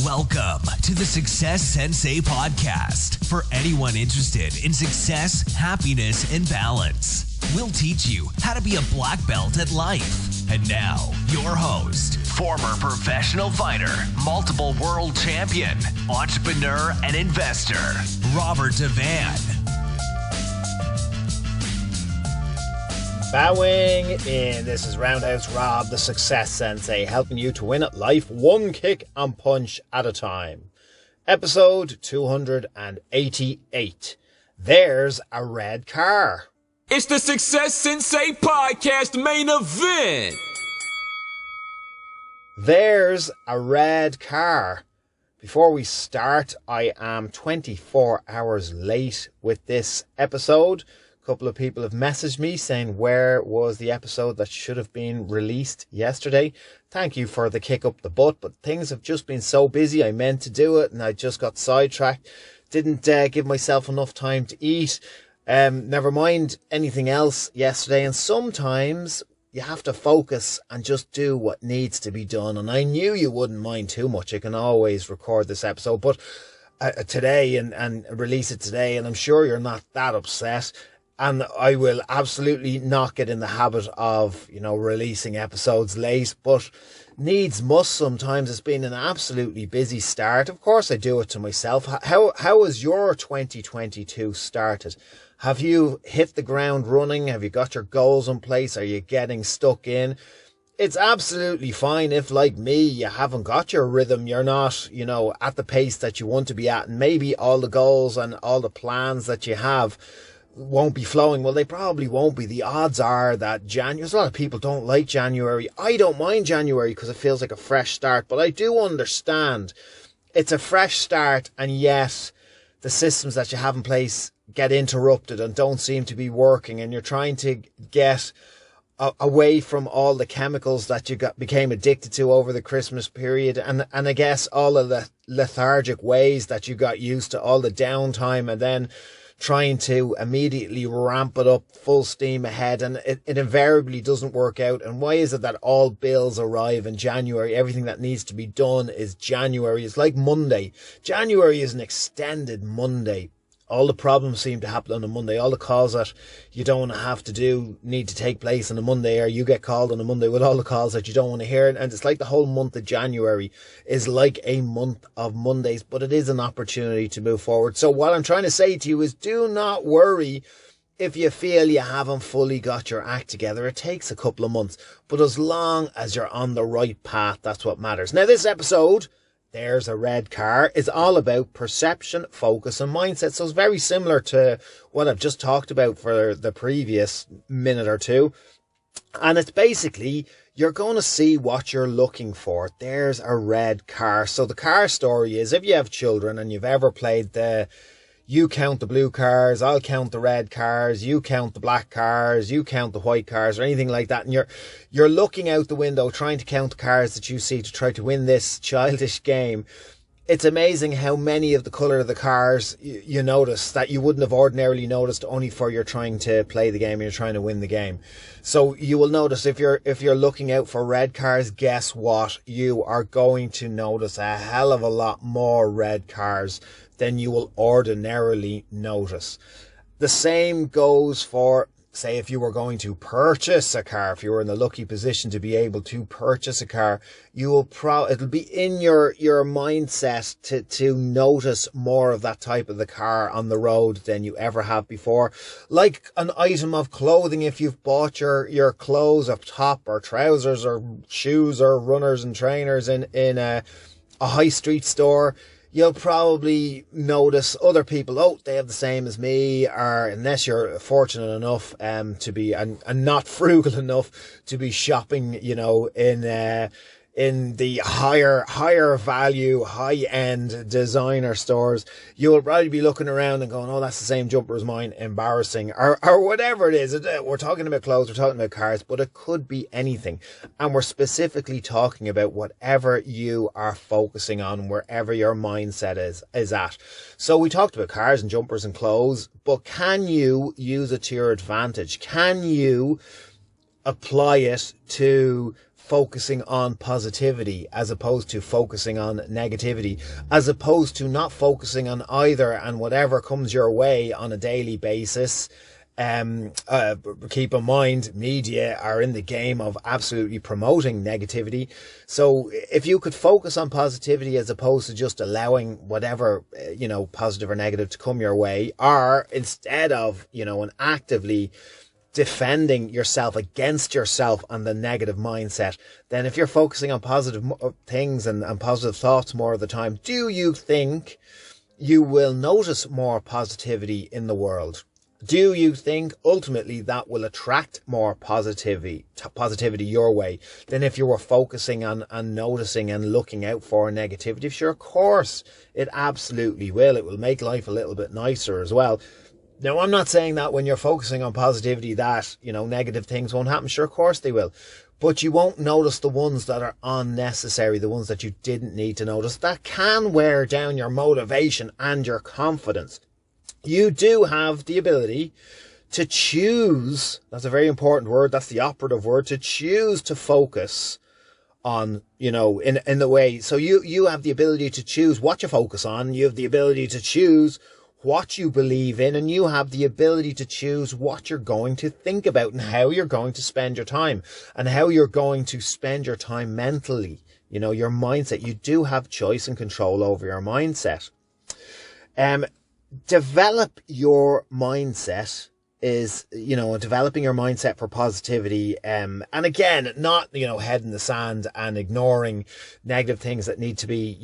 Welcome to the Success Sensei podcast for anyone interested in success, happiness, and balance. We'll teach you how to be a black belt at life. And now, your host, former professional fighter, multiple world champion, entrepreneur, and investor, Robert Devane. Bowing in. This is Roundhouse Rob, the Success Sensei, helping you to win at life one kick and punch at a time. Episode 288. There's a red car. It's the Success Sensei podcast main event. There's a red car. Before we start, I am 24 hours late with this episode. A couple of people have messaged me saying, where was the episode that should have been released yesterday? Thank you for the kick up the butt, but things have just been so busy. I meant to do it and I just got sidetracked. Didn't give myself enough time to eat. Never mind anything else yesterday. And sometimes you have to focus and just do what needs to be done. And I knew you wouldn't mind too much. I can always record this episode, but today and release it today. And I'm sure you're not that upset. And I will absolutely not get in the habit of, releasing episodes late, but needs must sometimes. It's been an absolutely busy start. Of course, I do it to myself. How has your 2022 started? Have you hit the ground running? Have you got your goals in place? Are you getting stuck in? It's absolutely fine if, like me, you haven't got your rhythm. You're not, at the pace that you want to be at. And maybe all the goals and all the plans that you have won't be flowing. Well, they probably won't be. The odds are that January, a lot of people don't like January. I don't mind January because it feels like a fresh start, but I do understand it's a fresh start, and yet the systems that you have in place get interrupted and don't seem to be working, and you're trying to get away from all the chemicals that you became addicted to over the Christmas period, and I guess all of the lethargic ways that you got used to, all the downtime, and then trying to immediately ramp it up full steam ahead, and it invariably doesn't work out. And why is it that all bills arrive in January? Everything that needs to be done is January. It's like Monday. January is an extended Monday. All the problems seem to happen on a Monday. All the calls that you don't want to have to do need to take place on a Monday, or you get called on a Monday with all the calls that you don't want to hear. And it's like the whole month of January is like a month of Mondays, but it is an opportunity to move forward. So what I'm trying to say to you is, do not worry if you feel you haven't fully got your act together. It takes a couple of months, but as long as you're on the right path, that's what matters. Now, this episode, There's a Red Car, is all about perception, focus, and mindset. So it's very similar to what I've just talked about for the previous minute or two. And it's basically, you're going to see what you're looking for. There's a red car. So the car story is, if you have children and you've ever played you count the blue cars, I'll count the red cars, you count the black cars, you count the white cars, or anything like that, and you're looking out the window trying to count the cars that you see to try to win this childish game. It's amazing how many of the colour of the cars you notice that you wouldn't have ordinarily noticed, only for you're trying to play the game and you're trying to win the game. So you will notice, if you're looking out for red cars, guess what? You are going to notice a hell of a lot more red cars than you will ordinarily notice. The same goes for, say, if you were going to purchase a car, if you were in the lucky position to be able to purchase a car, it'll be in your mindset to notice more of that type of the car on the road than you ever have before. Like an item of clothing, if you've bought your clothes up top, or trousers or shoes or runners and trainers in a high street store, you'll probably notice other people, they have the same as me, or unless you're fortunate enough to be and not frugal enough to be shopping, in the higher value, high end designer stores, you will probably be looking around and going, that's the same jumper as mine, embarrassing, or whatever it is. We're talking about clothes, we're talking about cars, but it could be anything. And we're specifically talking about whatever you are focusing on, wherever your mindset is at. So we talked about cars and jumpers and clothes, but can you use it to your advantage? Can you apply it to focusing on positivity as opposed to focusing on negativity, as opposed to not focusing on either, and whatever comes your way on a daily basis. Keep in mind, media are in the game of absolutely promoting negativity. So if you could focus on positivity as opposed to just allowing whatever, positive or negative to come your way, or instead of, and actively defending yourself against yourself on the negative mindset, then if you're focusing on positive things and positive thoughts more of the time, do you think you will notice more positivity in the world? Do you think ultimately that will attract more positivity your way than if you were focusing on noticing and looking out for negativity? Sure, of course, it absolutely will. It will make life a little bit nicer as well. Now, I'm not saying that when you're focusing on positivity that, negative things won't happen. Sure, of course they will. But you won't notice the ones that are unnecessary, the ones that you didn't need to notice. That can wear down your motivation and your confidence. You do have the ability to choose. That's a very important word. That's the operative word, to choose to focus on, in the way. So you have the ability to choose what you focus on. You have the ability to choose what you believe in, and you have the ability to choose what you're going to think about and how you're going to spend your time and how you're going to spend your time mentally. Your mindset. You do have choice and control over your mindset. Develop your mindset is, developing your mindset for positivity. And again, not, head in the sand and ignoring negative things that need to be,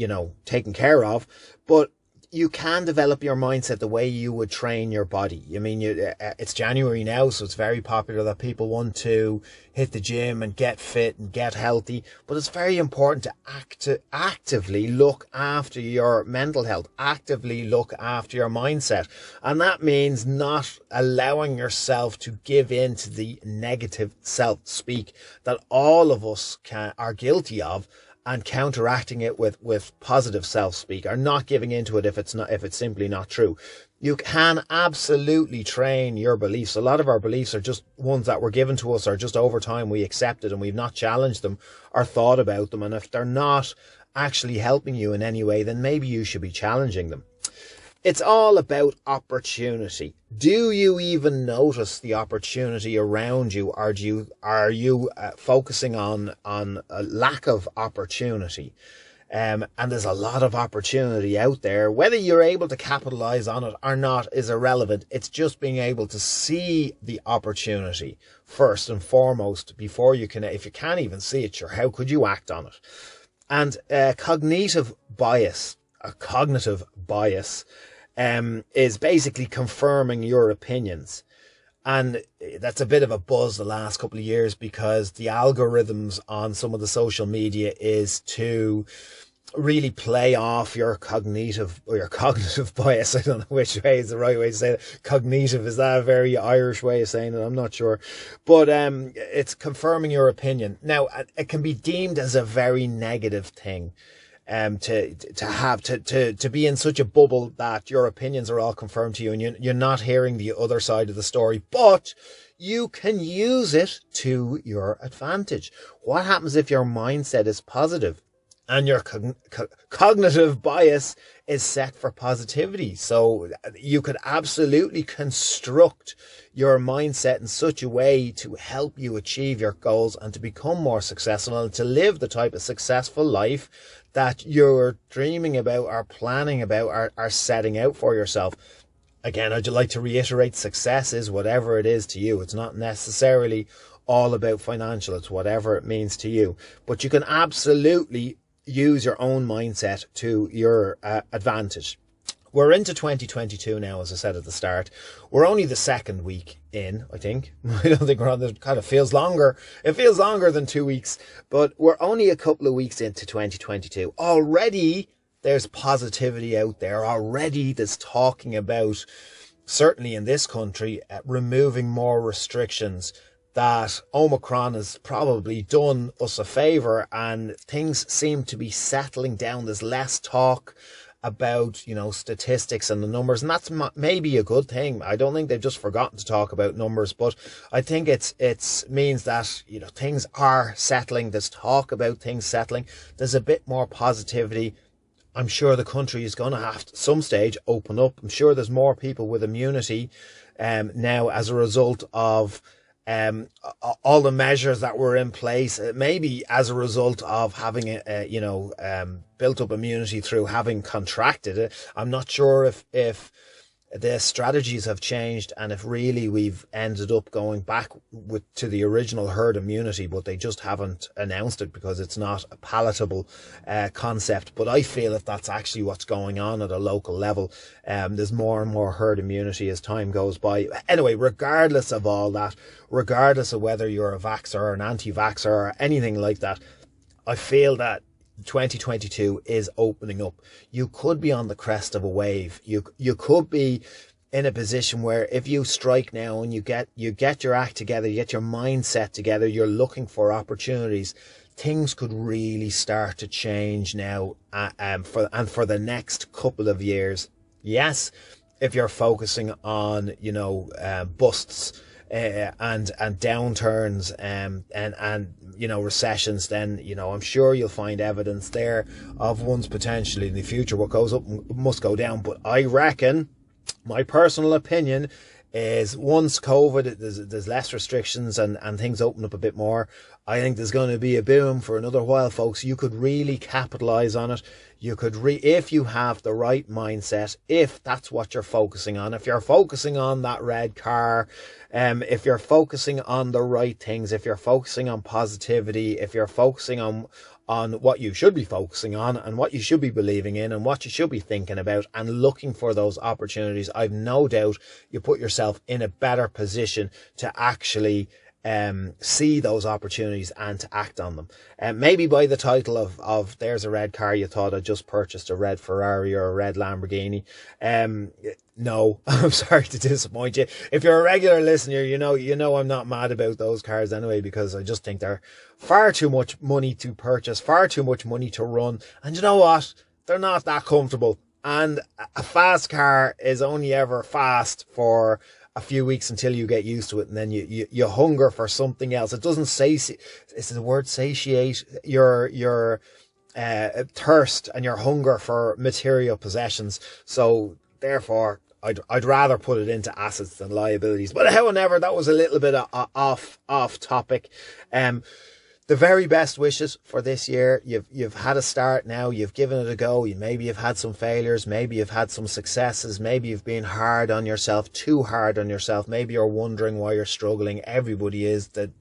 taken care of, but you can develop your mindset the way you would train your body. I mean, it's January now, so it's very popular that people want to hit the gym and get fit and get healthy. But it's very important to actively look after your mental health, actively look after your mindset. And that means not allowing yourself to give in to the negative self-speak that all of us are guilty of, and counteracting it with positive self-speak, or not giving into it if it's simply not true. You can absolutely train your beliefs. A lot of our beliefs are just ones that were given to us, or just over time we accepted and we've not challenged them or thought about them. And if they're not actually helping you in any way, then maybe you should be challenging them. It's all about opportunity. Do you even notice the opportunity around you, or are you focusing on a lack of opportunity? And there's a lot of opportunity out there. Whether you're able to capitalize on it or not is irrelevant. It's just being able to see the opportunity first and foremost before you can. If you can't even see it, sure, how could you act on it? And cognitive bias is basically confirming your opinions. And that's a bit of a buzz the last couple of years, because the algorithms on some of the social media is to really play off your cognitive bias. I don't know which way is the right way to say it. Cognitive, is that a very Irish way of saying it? I'm not sure. But it's confirming your opinion. Now, it can be deemed as a very negative thing. To be in such a bubble that your opinions are all confirmed to you, and you're not hearing the other side of the story, but you can use it to your advantage. What happens if your mindset is positive and your cognitive bias is set for positivity? So you could absolutely construct your mindset in such a way to help you achieve your goals and to become more successful and to live the type of successful life that you're dreaming about or planning about or setting out for yourself. Again, I'd like to reiterate, success is whatever it is to you. It's not necessarily all about financial. It's whatever it means to you. But you can absolutely use your own mindset to your advantage. We're into 2022 now, as I said at the start. We're only the second week in, I think. I don't think we're on the, kind of feels longer. It feels longer than 2 weeks, but we're only a couple of weeks into 2022. Already there's positivity out there. Already there's talking about, certainly in this country, removing more restrictions, that Omicron has probably done us a favour and things seem to be settling down. There's less talk about, you know, statistics and the numbers, and that's maybe a good thing. I don't think they've just forgotten to talk about numbers, but I think it means that, you know, things are settling. There's talk about things settling. There's a bit more positivity. I'm sure the country is going to have to, some stage, open up. I'm sure there's more people with immunity now as a result of all the measures that were in place, maybe as a result of having built up immunity through having contracted it. I'm not sure if the strategies have changed and if really we've ended up going back to the original herd immunity, but they just haven't announced it because it's not a palatable concept. But I feel if that's actually what's going on at a local level, there's more and more herd immunity as time goes by. Anyway, regardless of all that, regardless of whether you're a vaxxer or an anti-vaxxer or anything like that, I feel that 2022 is opening up. You could be on the crest of a wave. You could be in a position where if you strike now and you get your act together, you get your mindset together, you're looking for opportunities, things could really start to change now for the next couple of years. Yes, if you're focusing on, busts and downturns and recessions, then I'm sure you'll find evidence there of ones potentially in the future. What goes up must go down. But I reckon, my personal opinion is, once COVID, there's less restrictions and things open up a bit more, I think there's going to be a boom for another while, folks. You could really capitalize on it. You could if you have the right mindset, if that's what you're focusing on, if you're focusing on that red car, if you're focusing on the right things, if you're focusing on positivity, if you're focusing on what you should be focusing on and what you should be believing in and what you should be thinking about and looking for those opportunities, I've no doubt you put yourself in a better position to actually see those opportunities and to act on them. Maybe by the title of there's a red car, you thought I just purchased a red Ferrari or a red Lamborghini. No, I'm sorry to disappoint you. If you're a regular listener, you know I'm not mad about those cars anyway, because I just think they're far too much money to purchase, far too much money to run. And you know what? They're not that comfortable. And a fast car is only ever fast for a few weeks until you get used to it, and then you hunger for something else. It doesn't it's the word satiate your thirst and your hunger for material possessions. So therefore, I'd rather put it into assets than liabilities. But however, that was a little bit off topic. The very best wishes for this year. You've had a start now. You've given it a go. Maybe you've had some failures. Maybe you've had some successes. Maybe you've been hard on yourself, too hard on yourself. Maybe you're wondering why you're struggling. Everybody is. The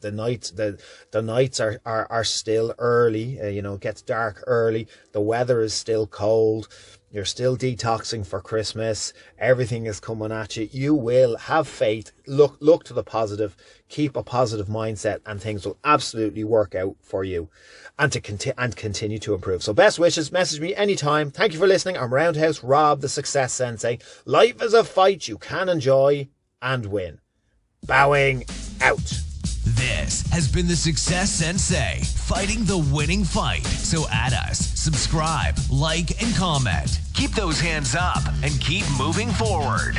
nights are still early. It gets dark early. The weather is still cold. You're still detoxing for Christmas. Everything is coming at you. You will have faith. Look to the positive. Keep a positive mindset, and things will absolutely work out for you, and continue to improve. So best wishes. Message me anytime. Thank you for listening. I'm Roundhouse Rob, the Success Sensei. Life is a fight you can enjoy and win. Bowing out. This has been the Success Sensei, fighting the winning fight. So add us, subscribe, like, and comment. Keep those hands up and keep moving forward.